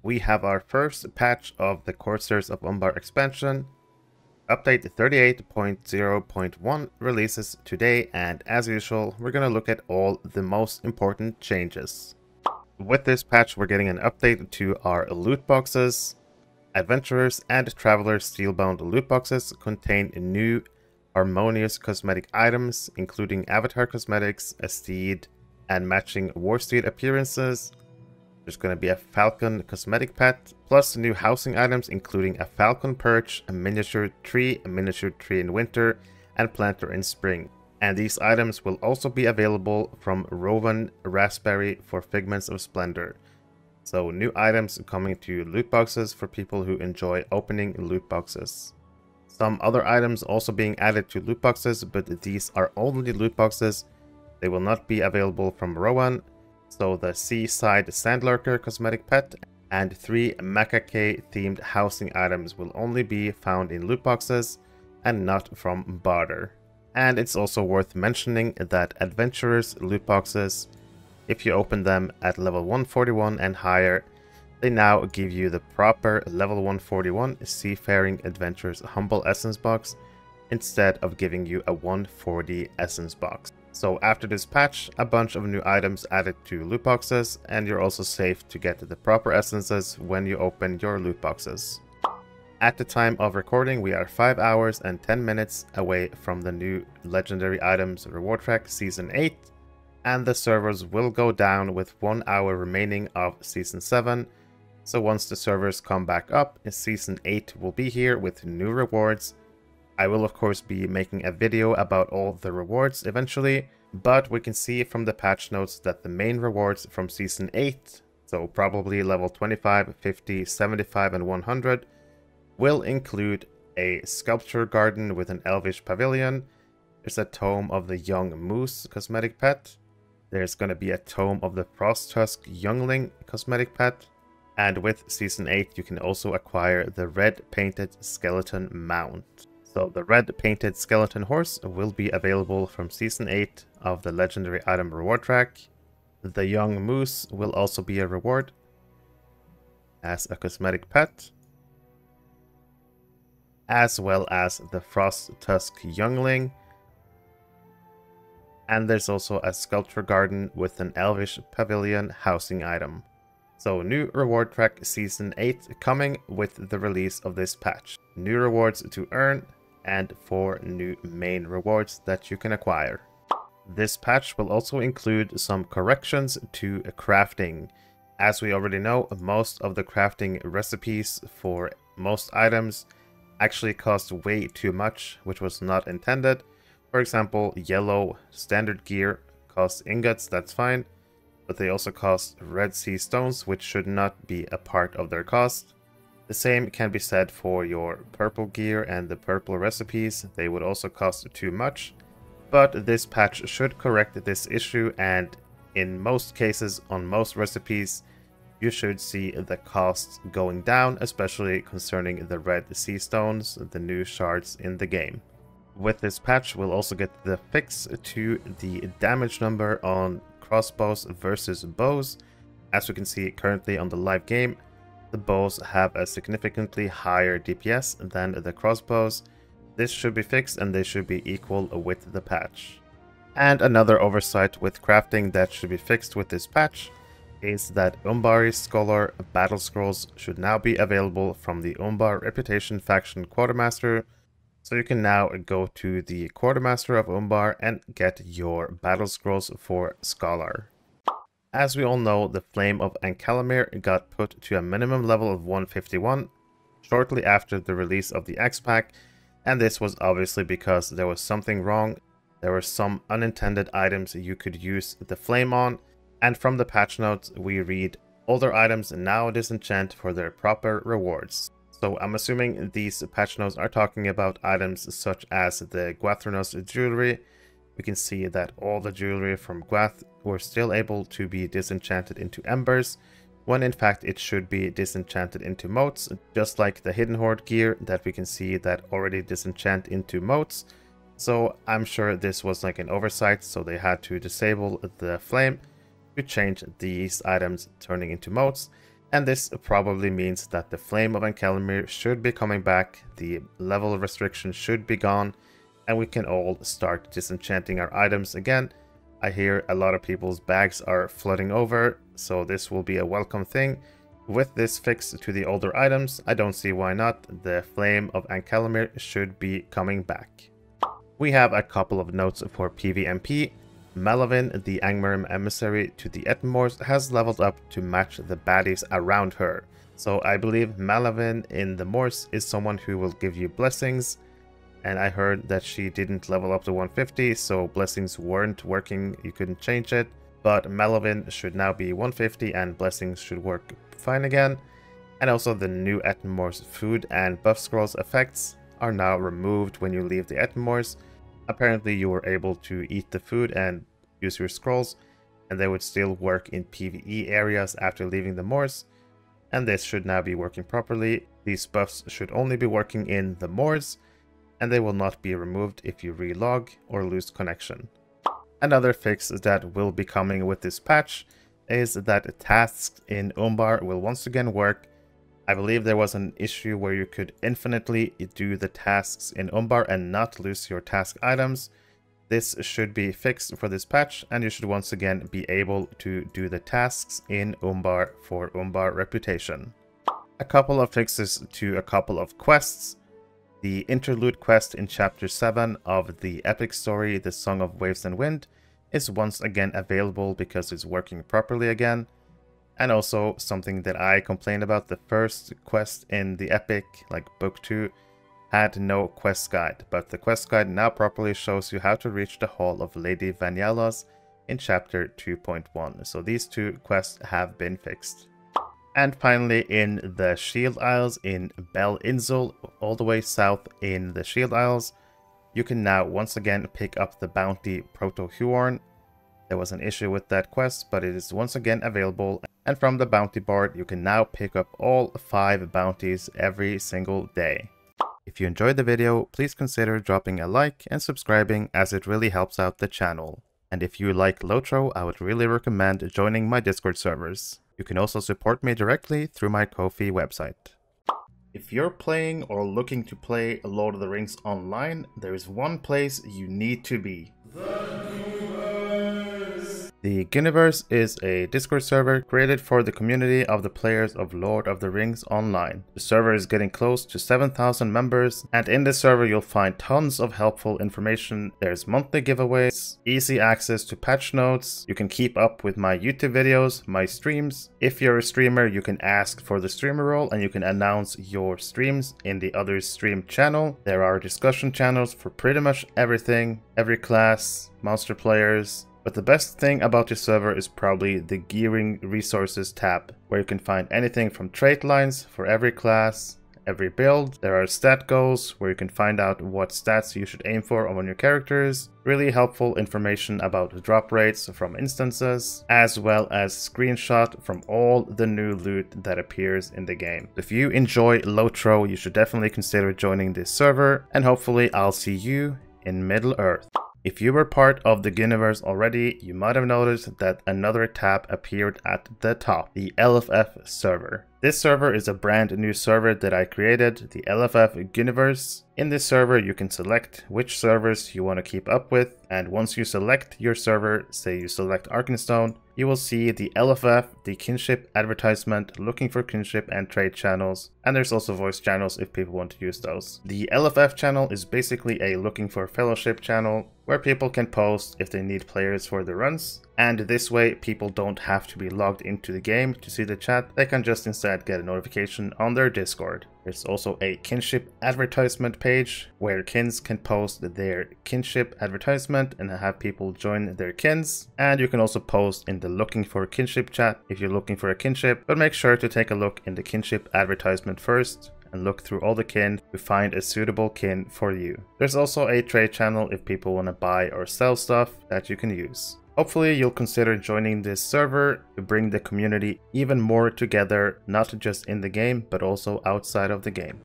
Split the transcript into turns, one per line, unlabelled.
we have our first patch of the Corsairs of Umbar expansion. Update 38.0.1 releases today, and as usual, we're going to look at all the most important changes. With this patch, we're getting an update to our loot boxes. Adventurers and Travelers Steelbound loot boxes contain new harmonious cosmetic items, including avatar cosmetics, a steed, and matching war steed appearances. There's going to be a falcon cosmetic pet, plus new housing items including a falcon perch, a miniature tree in winter, and planter in spring. And these items will also be available from Rowan Raspberry for Figments of Splendor. So new items coming to loot boxes for people who enjoy opening loot boxes. Some other items also being added to loot boxes, but these are only loot boxes. They will not be available from Rowan. So the Seaside Sandlurker cosmetic pet and 3 macaque themed housing items will only be found in loot boxes and not from barter. And it's also worth mentioning that Adventurers loot boxes, if you open them at level 141 and higher, they now give you the proper level 141 Seafaring Adventurers Humble Essence box instead of giving you a 140 Essence box. So after this patch, a bunch of new items added to loot boxes, and you're also safe to get the proper essences when you open your loot boxes. At the time of recording, we are 5 hours and 10 minutes away from the new Legendary Items reward track Season 8, and the servers will go down with 1 hour remaining of Season 7. So once the servers come back up, Season 8 will be here with new rewards. I will of course be making a video about all the rewards eventually, but we can see from the patch notes that the main rewards from Season 8, so probably level 25, 50, 75 and 100, will include a sculpture garden with an elvish pavilion. There's a Tome of the Young Moose cosmetic pet. There's going to be a Tome of the Frost Tusk Youngling cosmetic pet. And with Season 8 you can also acquire the red painted skeleton mount. So the red painted skeleton horse will be available from Season 8 of the Legendary Item reward track. The Young Moose will also be a reward as a cosmetic pet, as well as the Frost Tusk Youngling. And there's also a sculpture garden with an elvish pavilion housing item. So new reward track Season 8 coming with the release of this patch. New rewards to earn and 4 new main rewards that you can acquire. This patch will also include some corrections to crafting. As we already know, most of the crafting recipes for most items actually cost way too much, which was not intended. For example, yellow standard gear costs ingots, that's fine, but they also cost Red Sea stones, which should not be a part of their cost. The same can be said for your purple gear and the purple recipes. They would also cost too much, but this patch should correct this issue, and in most cases on most recipes you should see the costs going down, especially concerning the Red Sea stones, the new shards in the game. With this patch we'll also get the fix to the damage number on crossbows versus bows. As we can see currently on the live game, the bows have a significantly higher DPS than the crossbows. This should be fixed and they should be equal with the patch. And another oversight with crafting that should be fixed with this patch is that Umbari Scholar battle scrolls should now be available from the Umbar Reputation Faction Quartermaster. So you can now go to the Quartermaster of Umbar and get your battle scrolls for Scholar. As we all know, the Flame of Ancalamir got put to a minimum level of 151 shortly after the release of the X-Pack, and this was obviously because there was something wrong. There were some unintended items you could use the Flame on, and from the patch notes we read, older items now disenchant for their proper rewards. So I'm assuming these patch notes are talking about items such as the Gwathranos jewelry. We can see that all the jewelry from Gwath were still able to be disenchanted into embers, when in fact it should be disenchanted into motes, just like the Hidden Horde gear that we can see that already disenchant into motes. So I'm sure this was like an oversight, so they had to disable the flame to change these items turning into motes. And this probably means that the Flame of Ancalamir should be coming back, the level restriction should be gone, and we can all start disenchanting our items again. I hear a lot of people's bags are flooding over, so this will be a welcome thing. With this fix to the older items, I don't see why not. The Flame of Ancalamir should be coming back. We have a couple of notes for PvMP. Malavin, the Angmar emissary to the Etmors, has leveled up to match the baddies around her. So I believe Malavin in the Morse is someone who will give you blessings. And I heard that she didn't level up to 150, so blessings weren't working, you couldn't change it. But Malavin should now be 150 and blessings should work fine again. And also the new Etmors food and buff scrolls effects are now removed when you leave the Etmors. Apparently you were able to eat the food and use your scrolls, and they would still work in PvE areas after leaving the moors. And this should now be working properly. These buffs should only be working in the moors, and they will not be removed if you relog or lose connection. Another fix that will be coming with this patch is that tasks in Umbar will once again work. I believe there was an issue where you could infinitely do the tasks in Umbar and not lose your task items. This should be fixed for this patch, and you should once again be able to do the tasks in Umbar for Umbar reputation. A couple of fixes to a couple of quests. The interlude quest in chapter 7 of the epic story The Song of Waves and Wind is once again available because it's working properly again. And also something that I complained about, the first quest in the epic, like book 2, had no quest guide, but the quest guide now properly shows you how to reach the Hall of Lady Vanialas in chapter 2.1. So these two quests have been fixed. And finally, in the Shield Isles in Bel Inzul, all the way south in the Shield Isles, you can now once again pick up the bounty Proto-Huorn. There was an issue with that quest, but it is once again available, and from the bounty board you can now pick up all 5 bounties every single day. If you enjoyed the video, please consider dropping a like and subscribing, as it really helps out the channel. And if you like LOTRO, I would really recommend joining my Discord servers. You can also support me directly through my Ko-fi website. If you're playing or looking to play Lord of the Rings online, there is one place you need to be. The Ghyniverse is a Discord server created for the community of the players of Lord of the Rings Online. The server is getting close to 7,000 members, and in this server you'll find tons of helpful information. There's monthly giveaways, easy access to patch notes, you can keep up with my YouTube videos, my streams. If you're a streamer, you can ask for the streamer role and you can announce your streams in the other stream channel. There are discussion channels for pretty much everything, every class, monster players. But the best thing about this server is probably the Gearing Resources tab, where you can find anything from trait lines for every class, every build. There are stat goals, where you can find out what stats you should aim for on your characters. Really helpful information about drop rates from instances, as well as screenshot from all the new loot that appears in the game. If you enjoy LOTRO, you should definitely consider joining this server, and hopefully I'll see you in Middle-earth. If you were part of the Ghyniverse already, you might have noticed that another tab appeared at the top, the LFF server. This server is a brand new server that I created, the LFF Ghyniverse. In this server, you can select which servers you want to keep up with, and once you select your server, say you select Arkenstone, you will see the LFF, the kinship advertisement, looking for kinship and trade channels, and there's also voice channels if people want to use those. The LFF channel is basically a looking for fellowship channel where people can post if they need players for the runs, and this way people don't have to be logged into the game to see the chat, they can just instead get a notification on their Discord. There's also a kinship advertisement page where kins can post their kinship advertisement and have people join their kins, and you can also post in the looking for kinship chat if you're looking for a kinship, but make sure to take a look in the kinship advertisement first and look through all the kin to find a suitable kin for you. There's also a trade channel if people want to buy or sell stuff that you can use. Hopefully you'll consider joining this server to bring the community even more together, not just in the game, but also outside of the game.